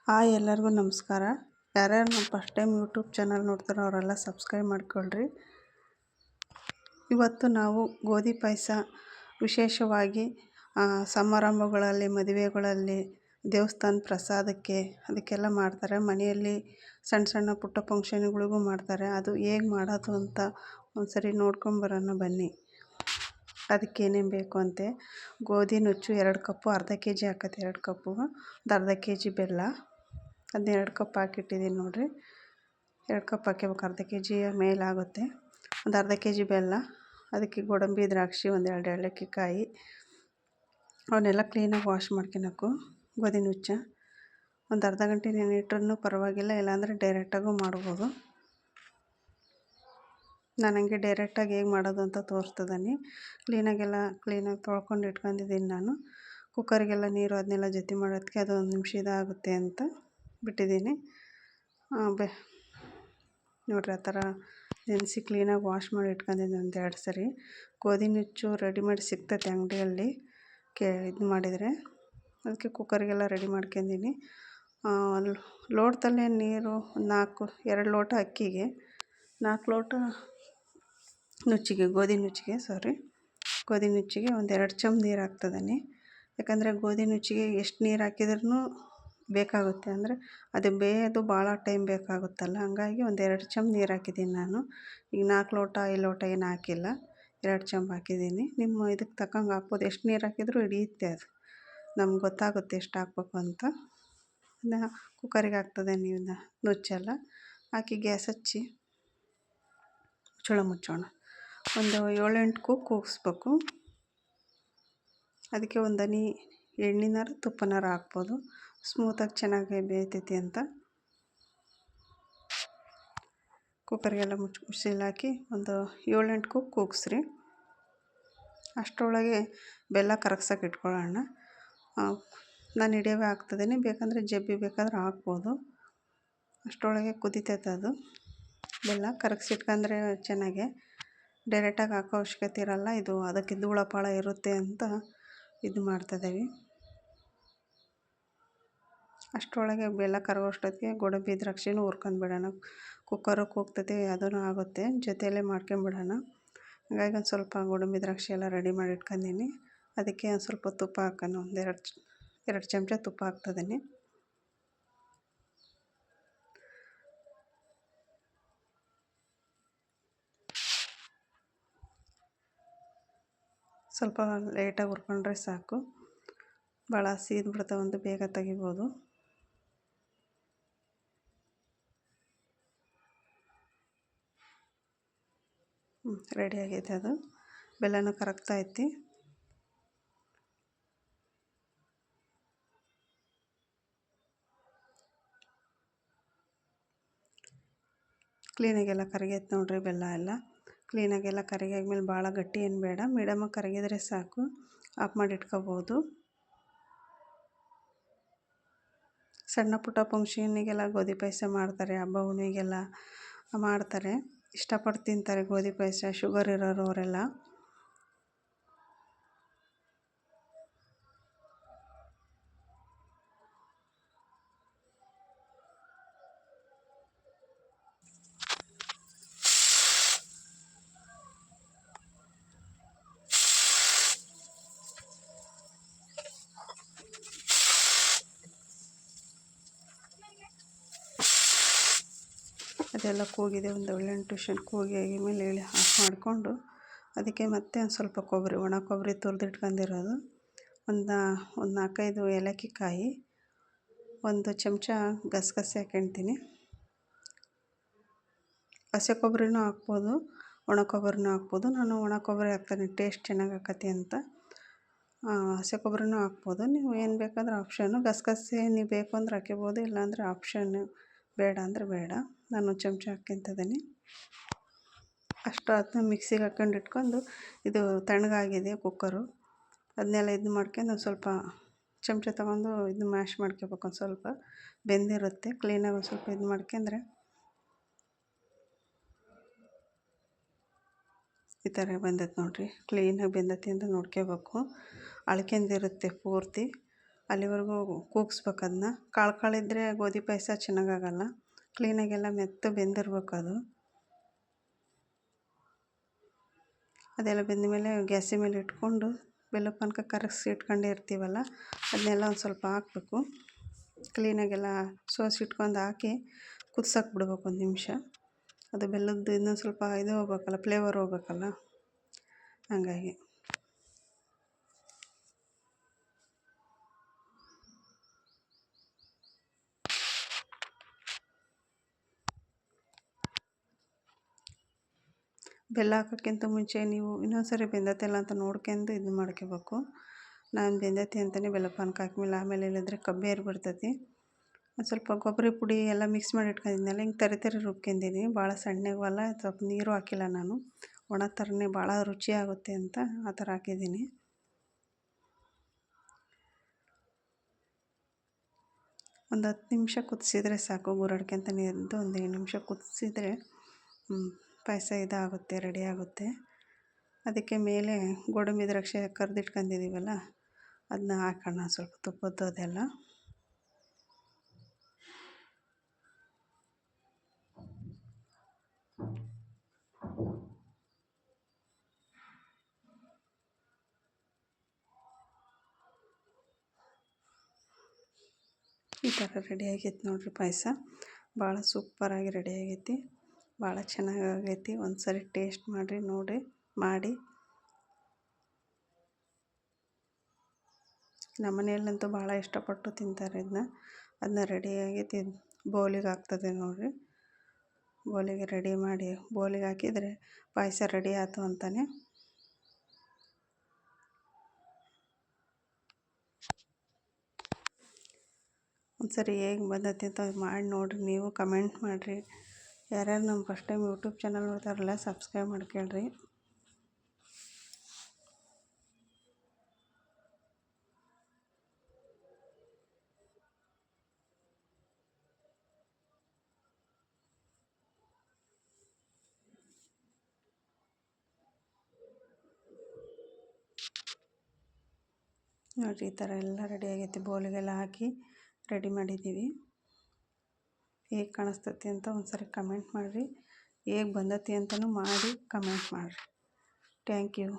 Hi ಎಲ್ಲರಿಗೂ ನಮಸ್ಕಾರ. ಯಾರ್ಯಾರು ನಮ್ಮ ಫಸ್ಟ್ ಟೈಮ್ ಯೂಟ್ಯೂಬ್ ಚಾನಲ್ ನೋಡ್ತಾರೋ ಅವರೆಲ್ಲ ಸಬ್ಸ್ಕ್ರೈಬ್ ಮಾಡ್ಕೊಳ್ರಿ. ಇವತ್ತು ನಾವು ಗೋಧಿ ಪಾಯಸ ವಿಶೇಷವಾಗಿ ಸಮಾರಂಭಗಳಲ್ಲಿ, ಮದುವೆಗಳಲ್ಲಿ, ದೇವಸ್ಥಾನ ಪ್ರಸಾದಕ್ಕೆ ಅದಕ್ಕೆಲ್ಲ ಮಾಡ್ತಾರೆ. ಮನೆಯಲ್ಲಿ ಸಣ್ಣ ಸಣ್ಣ ಪುಟ್ಟ ಫಂಕ್ಷನ್ಗಳಿಗೂ ಮಾಡ್ತಾರೆ. ಅದು ಹೇಗೆ ಮಾಡೋದು ಅಂತ ಒಂದ್ಸರಿ ನೋಡ್ಕೊಂಬರೋಣ ಬನ್ನಿ. ಅದಕ್ಕೆ ಏನೇನು ಬೇಕು ಅಂತೆ: ಗೋಧಿ ನುಚ್ಚು 2 ಕಪ್ಪು, ಅರ್ಧ ಕೆ ಜಿ ಹಾಕತ್ತೆ 2 ಕಪ್ಪು, ಒಂದು ಅರ್ಧ ಕೆ ಜಿ ಬೆಲ್ಲ, ಅದನ್ನ 2 ಕಪ್ ಹಾಕಿಟ್ಟಿದ್ದೀನಿ ನೋಡಿರಿ. 2 ಕಪ್ ಹಾಕ್ಕೋಬೇಕು, ಅರ್ಧ ಕೆ ಜಿಯ ಮೇಲಾಗುತ್ತೆ. ಒಂದು ಅರ್ಧ ಕೆ ಜಿ ಬೆಲ್ಲ, ಅದಕ್ಕೆ ಗೋಡಂಬಿ ದ್ರಾಕ್ಷಿ, ಒಂದು 2 ಏಲಕ್ಕಿಕಾಯಿ, ಅವನ್ನೆಲ್ಲ ಕ್ಲೀನಾಗಿ ವಾಶ್ ಮಾಡ್ಕೊಳಕು. ಗೋಧಿ ನುಚ್ಚ ಒಂದು ಅರ್ಧ ಗಂಟೆ ನೆನೆಯಿಟ್ರೂ ಪರವಾಗಿಲ್ಲ, ಇಲ್ಲಾಂದರೆ ಡೈರೆಕ್ಟಾಗೂ ಮಾಡ್ಬೋದು. ನಾನು ಹಂಗೆ ಡೈರೆಕ್ಟಾಗಿ ಹೇಗೆ ಮಾಡೋದು ಅಂತ ತೋರಿಸ್ತಿದ್ದೀನಿ. ಕ್ಲೀನಾಗಿ ತೊಳ್ಕೊಂಡು ಇಟ್ಕೊಂಡಿದ್ದೀನಿ ನಾನು. ಕುಕ್ಕರಿಗೆಲ್ಲ ನೀರು ಅದನ್ನೆಲ್ಲ ಜೊತೆ ಮಾಡೋದಕ್ಕೆ ಅದು 1 ನಿಮಿಷ ಇದಾಗುತ್ತೆ ಅಂತ ಬಿಟ್ಟಿದ್ದೀನಿ. ನೋಡಿರಿ, ಆ ಥರ ನೆನೆಸಿ ಕ್ಲೀನಾಗಿ ವಾಶ್ ಮಾಡಿ ಇಟ್ಕೊಂಡಿದ್ದೀನಿ ಒಂದು 2 ಸರಿ. ಗೋಧಿ ನುಚ್ಚು ರೆಡಿಮೇಡ್ ಸಿಗ್ತೈತೆ ಅಂಗಡಿಯಲ್ಲಿ, ಇದು ಮಾಡಿದರೆ. ಅದಕ್ಕೆ ಕುಕ್ಕರಿಗೆಲ್ಲ ರೆಡಿ ಮಾಡ್ಕೊಂಡಿನಿ. ಲೋಟದಲ್ಲೇ ನೀರು 2 ಲೋಟ ಅಕ್ಕಿಗೆ 4 ಲೋಟ ಗೋಧಿ ನುಚ್ಚಿಗೆ ಒಂದು 2 ಚಮಚ ನೀರು ಹಾಕ್ತಿದ್ದೀನಿ. ಯಾಕಂದರೆ ಗೋಧಿ ನುಚ್ಚಿಗೆ ಎಷ್ಟು ನೀರು ಹಾಕಿದ್ರೂ ಬೇಕಾಗುತ್ತೆ, ಅಂದರೆ ಅದು ಬೇಯೋದು ಭಾಳ ಟೈಮ್ ಬೇಕಾಗುತ್ತಲ್ಲ, ಹಂಗಾಗಿ ಒಂದು 2 ಚಮಚ ನೀರು ಹಾಕಿದ್ದೀನಿ ನಾನು. ಈಗ 4 ಲೋಟ 5 ಲೋಟ ಏನು ಹಾಕಿಲ್ಲ, 2 ಚಮಚ ಹಾಕಿದ್ದೀನಿ. ನಿಮ್ಮ ಇದಕ್ಕೆ ತಕ್ಕಂಗೆ ಹಾಕ್ಬೋದು. ಎಷ್ಟು ನೀರು ಹಾಕಿದರೂ ಹಿಡಿಯುತ್ತೆ, ಅದು ನಮ್ಗೆ ಗೊತ್ತಾಗುತ್ತೆ ಎಷ್ಟು ಹಾಕ್ಬೇಕು ಅಂತ. ಅದನ್ನ ಕುಕ್ಕರಿಗೆ ಹಾಕ್ತದೆ ನೀವು ನುಚ್ಚೆಲ್ಲ ಹಾಕಿ ಗ್ಯಾಸ್ ಹಚ್ಚಿ ಮುಚ್ಚೋಣ. ಒಂದು 7-8 ಕೂಗಿಸ್ಬೇಕು. ಅದಕ್ಕೆ ಒಂದು ಹನಿ ಎಣ್ಣೆನಾರು ತುಪ್ಪನಾರು ಹಾಕ್ಬೋದು, ಸ್ಮೂತಾಗಿ ಚೆನ್ನಾಗಿ ಬೇಯ್ತೈತಿ ಅಂತ. ಕುಕ್ಕರಿಗೆಲ್ಲ ಮುಚ್ಚಿ ಹಾಕಿ ಒಂದು 7-8 ಕೂಗಿಸ್ರಿ. ಅಷ್ಟರೊಳಗೆ ಬೆಲ್ಲ ಕರಗ್ಸೋಕೆ ಇಟ್ಕೊಳ್ಳೋಣ. ನಾನು ಹಿಡಿಯೋವೇ ಹಾಕ್ತಿದ್ದೀನಿ, ಬೇಕಂದರೆ ಜಬ್ಬಿ ಬೇಕಾದ್ರೆ ಹಾಕ್ಬೋದು. ಅಷ್ಟರೊಳಗೆ ಕುದಿತೈತೆ ಅದು. ಬೆಲ್ಲ ಕರಗಿಸಿಟ್ಕೊಂಡ್ರೆ ಚೆನ್ನಾಗೆ, ಡೈರೆಕ್ಟಾಗಿ ಹಾಕೋ ಅವಶ್ಯಕತೆ ಇರೋಲ್ಲ. ಇದು ಅದಕ್ಕೆ ಧೂಳ ಪಾಳ ಇರುತ್ತೆ ಅಂತ ಇದು ಮಾಡ್ತಿದ್ದೀವಿ. ಅಷ್ಟರೊಳಗೆ ಬೆಲ್ಲ ಕರಗೋಷ್ಟೊತ್ತಿಗೆ ಗೋಡಂಬಿ ದ್ರಾಕ್ಷಿನೂ ಹುರ್ಕೊಂಡ್ಬಿಡೋಣ. ಕುಕ್ಕರು ಕೂಗ್ತೈತೆ, ಅದೂ ಆಗುತ್ತೆ, ಜೊತೆಯಲ್ಲೇ ಮಾಡ್ಕೊಂಬಿಡೋಣ. ಹಾಗಾಗಿ ಒಂದು ಸ್ವಲ್ಪ ಗೋಡಂಬಿ ದ್ರಾಕ್ಷಿ ಎಲ್ಲ ರೆಡಿ ಮಾಡಿ ಇಟ್ಕೊಂಡಿನಿ. ಅದಕ್ಕೆ ಒಂದು ಸ್ವಲ್ಪ ತುಪ್ಪ ಹಾಕೋಣ, ಒಂದು 2 ಚಮಚ ತುಪ್ಪ ಹಾಕ್ತಿದ್ದೀನಿ. ಸ್ವಲ್ಪ ಲೈಟಾಗಿ ಹುರ್ಕೊಂಡ್ರೆ ಸಾಕು, ಭಾಳ ಸೀದ್ಬಿಡ್ತಾವಂತ ಬೇಗ ತೆಗಿಬೋದು. ರೆಡಿ ಆಗೈತೆ ಅದು. ಬೆಲ್ಲನೂ ಕರಗ್ತಾ ಐತಿ. ಕ್ಲೀನಾಗೆಲ್ಲ ಕರಗೈತೆ ನೋಡ್ರಿ. ಬೆಲ್ಲ ಎಲ್ಲ ಕ್ಲೀನಾಗೆಲ್ಲ ಕರಗಾದ್ಮೇಲೆ ಭಾಳ ಗಟ್ಟಿ ಏನು ಬೇಡ, ಮೀಡಿಯಮಾಗಿ ಕರಗಿದ್ರೆ ಸಾಕು. ಆಫ್ ಮಾಡಿ ಇಟ್ಕೋಬೋದು. ಸಣ್ಣ ಪುಟ್ಟ ಫಂಕ್ಷನಿಗೆಲ್ಲ ಗೋಧಿ ಪಾಯಸ ಮಾಡ್ತಾರೆ, ಹಬ್ಬ ಹುಣ್ಣಿಗೆಲ್ಲ ಮಾಡ್ತಾರೆ, ಇಷ್ಟಪಟ್ಟು ತಿಂತಾರೆ ಗೋಧಿ ಪಾಯಸ. ಶುಗರ್ ಇರೋರು ಅವರೆಲ್ಲ. ಅದೆಲ್ಲ ಕೂಗಿದೆ, ಒಂದು 7-8 ವಿಷಲ್ ಕೂಗಿ ಆಗಿದ್ಮೇಲೆ ಆಫ್ ಮಾಡಿಕೊಂಡು, ಅದಕ್ಕೆ ಮತ್ತೆ ಒಂದು ಸ್ವಲ್ಪ ಒಣ ಕೊಬ್ಬರಿ ತುರಿದಿಟ್ಕೊಂಡಿರೋದು, ಒಂದು 4-5 ಏಲಕ್ಕಿಕಾಯಿ, 1 ಚಮಚ ಗಸಗಸೆ ಹಾಕ್ಕೊಳ್ತೀನಿ. ಹಸಿ ಕೊಬ್ಬರಿನೂ ಹಾಕ್ಬೋದು, ಒಣ ಕೊಬ್ಬರಿನೂ ಹಾಕ್ಬೋದು. ನಾನು ಒಣ ಕೊಬ್ಬರಿ ಹಾಕ್ತೀನಿ, ಟೇಸ್ಟ್ ಚೆನ್ನಾಗಿ ಆಕತಿ ಅಂತ. ಹಸಿ ಕೊಬ್ಬರಿನೂ ಹಾಕ್ಬೋದು, ನೀವು ಏನು ಬೇಕಾದ್ರೆ ಆಪ್ಷನ್ನು. ಗಸಗಸೆ ನೀವು ಬೇಕು ಅಂದ್ರೆ ಹಾಕ್ಕೋಬೋದು, ಇಲ್ಲಾಂದರೆ ಆಪ್ಷನ್ನು, ಬೇಡ ಅಂದರೆ ಬೇಡ. ನಾನು 1 ಚಮಚ ಹಾಕ್ಕೊತಿದ್ದೀನಿ. ಅಷ್ಟು ಅದನ್ನ ಮಿಕ್ಸಿಗೆ ಹಾಕ್ಕೊಂಡು ಇಟ್ಕೊಂಡು, ಇದು ತಣ್ಣಗಾಗಿದೆ ಕುಕ್ಕರು, ಅದನ್ನೆಲ್ಲ ಇದು ಮಾಡ್ಕೊಂಡು ಒಂದು ಸ್ವಲ್ಪ ಚಮಚ ತೊಗೊಂಡು ಇದು ಮ್ಯಾಶ್ ಮಾಡ್ಕೋಬೇಕು. ಒಂದು ಸ್ವಲ್ಪ ಬೆಂದಿರುತ್ತೆ, ಕ್ಲೀನಾಗಿ ಒಂದು ಸ್ವಲ್ಪ ಇದು ಮಾಡ್ಕೊಂಡ್ರೆ ಈ ಥರ ಬಂದೈತೆ ನೋಡಿರಿ. ಕ್ಲೀನಾಗಿ ಬೆಂದೈತಿ ಅಂತ ನೋಡ್ಕೋಬೇಕು. ಅಳ್ಕೊಂಡಿರುತ್ತೆ ಪೂರ್ತಿ. ಅಲ್ಲಿವರೆಗೂ ಕೂಗಿಸ್ಬೇಕು ಅದನ್ನ. ಕಾಳಿದ್ರೆ ಗೋಧಿ ಪಾಯಸ ಚೆನ್ನಾಗಾಗಲ್ಲ. ಕ್ಲೀನಾಗೆಲ್ಲ ಮೆತ್ತ ಬೆಂದಿರ್ಬೇಕು ಅದು. ಅದೆಲ್ಲ ಬೆಂದ ಮೇಲೆ ಗ್ಯಾಸಿನ ಮೇಲೆ ಇಟ್ಕೊಂಡು ಬೆಲ್ಲ ಪಾನಕ ಕರಗಿಸಿ ಇಟ್ಕೊಂಡಿರ್ತೀವಲ್ಲ ಅದನ್ನೆಲ್ಲ ಒಂದು ಸ್ವಲ್ಪ ಹಾಕ್ಬೇಕು. ಕ್ಲೀನಾಗೆಲ್ಲ ಸೋಸಿಟ್ಕೊಂಡು ಹಾಕಿ ಕುದ್ಸಕ್ಕೆ ಬಿಡ್ಬೇಕು 1 ನಿಮಿಷ. ಅದು ಬೆಲ್ಲದ್ದು ಇನ್ನೊಂದು ಸ್ವಲ್ಪ ಇದು ಹೋಗ್ಬೇಕಲ್ಲ, ಫ್ಲೇವರ್ ಹೋಗ್ಬೇಕಲ್ಲ, ಹಂಗಾಗಿ. ಬೆಲ್ಲ ಹಾಕೋಕ್ಕಿಂತ ಮುಂಚೆ ನೀವು ಇನ್ನೊಂದು ಸರಿ ಬೆಂದತಿಲ್ಲ ಅಂತ ನೋಡ್ಕೊಂಡು ಇದು ಮಾಡ್ಕೋಬೇಕು. ನಾನು ಬೆಂದತಿ ಅಂತಲೇ ಬೆಲ್ಲ ಪಾನಕ ಹಾಕಿದ್ಮೇಲೆ ಆಮೇಲೆ ಇಲ್ಲದ್ರೆ ಕಬ್ಬಿ ಏರ್ಬಿಡ್ತೈತಿ. ಒಂದು ಸ್ವಲ್ಪ ಕೊಬ್ಬರಿ ಪುಡಿ ಎಲ್ಲ ಮಿಕ್ಸ್ ಮಾಡಿ ಇಟ್ಕೊಂಡಿದ್ನಲ್ಲ, ಹಿಂಗೆ ತರಿ ರುಬ್ಕೊಂಡಿದ್ದೀನಿ. ಭಾಳ ಸಣ್ಣಗೂ ಅಲ್ಲ, ಸ್ವಲ್ಪ ನೀರು ಹಾಕಿಲ್ಲ ನಾನು. ಒಣ ಥರನೇ ಭಾಳ ರುಚಿಯಾಗುತ್ತೆ ಅಂತ ಆ ಥರ ಹಾಕಿದ್ದೀನಿ. ಒಂದು 10 ನಿಮಿಷ ಕುದಿಸಿದ್ರೆ ಸಾಕು. ಗುರಡ್ಕೆಂತ ನೀರಿಂದು ಒಂದು 7 ನಿಮಿಷ ಕುದಿಸಿದ್ರೆ ಪಾಯಸ ಇದಾಗುತ್ತೆ, ರೆಡಿ ಆಗುತ್ತೆ. ಅದಕ್ಕೆ ಮೇಲೆ ಗೋಡಂಬಿ ದ್ರಾಕ್ಷಿ ಕರೆದಿಟ್ಕೊಂಡಿದ್ದೀವಲ್ಲ ಅದನ್ನ ಹಾಕೋಣ, ಸ್ವಲ್ಪ ತುಪ್ಪದ್ದು ಅದೆಲ್ಲ. ಈ ಥರ ರೆಡಿ ಆಗೈತೆ ನೋಡಿರಿ ಪಾಯಸ. ಭಾಳ ಸೂಪರಾಗಿ ರೆಡಿ ಆಗೈತಿ, ಭಾಳ ಚೆನ್ನಾಗಾಗೈತಿ. ಒಂದು ಸರಿ ಟೇಸ್ಟ್ ಮಾಡಿರಿ, ನೋಡಿ ಮಾಡಿ. ನಮ್ಮ ಮನೆಯಲ್ಲಂತೂ ಭಾಳ ಇಷ್ಟಪಟ್ಟು ತಿಂತಾರೆ ಅದನ್ನ ರೆಡಿ ಆಗೈತಿ. ಬೌಲಿಗೆ ಆಗ್ತದೆ ನೋಡಿರಿ. ಬೌಲಿಗೆ ರೆಡಿ ಮಾಡಿ ಬೌಲಿಗೆ ಹಾಕಿದರೆ ಪಾಯಸ ರೆಡಿ ಆಯ್ತು ಅಂತಾನೆ. ಒಂದು ಸರಿ ಹೇಗೆ ಬಂದೈತಿ ಅಂತ ಮಾಡಿ ನೋಡಿರಿ, ನೀವು ಕಮೆಂಟ್ ಮಾಡಿರಿ. ಯಾರ್ಯಾರು ನಮ್ಮ ಫಸ್ಟ್ ಟೈಮ್ ಯೂಟ್ಯೂಬ್ ಚಾನಲ್ ನೋಡ್ತಾರಲ್ಲ ಸಬ್ಸ್ಕ್ರೈಬ್ ಮಾಡ್ಕೊಳ್ರಿ. ನೋಡಿರಿ, ಈ ಥರ ಎಲ್ಲ ರೆಡಿ ಆಗೈತಿ. ಬೌಲಿಗೆಲ್ಲ ಹಾಕಿ ರೆಡಿ ಮಾಡಿದ್ದೀವಿ. ಹೇಗೆ ಕಾಣಿಸ್ತೈತಿ ಅಂತ ಒಂದು ಸರಿ ಕಮೆಂಟ್ ಮಾಡಿರಿ. ಹೇಗೆ ಬಂದೈತಿ ಅಂತಲೂ ಮಾಡಿ ಕಮೆಂಟ್ ಮಾಡಿರಿ. Thank you.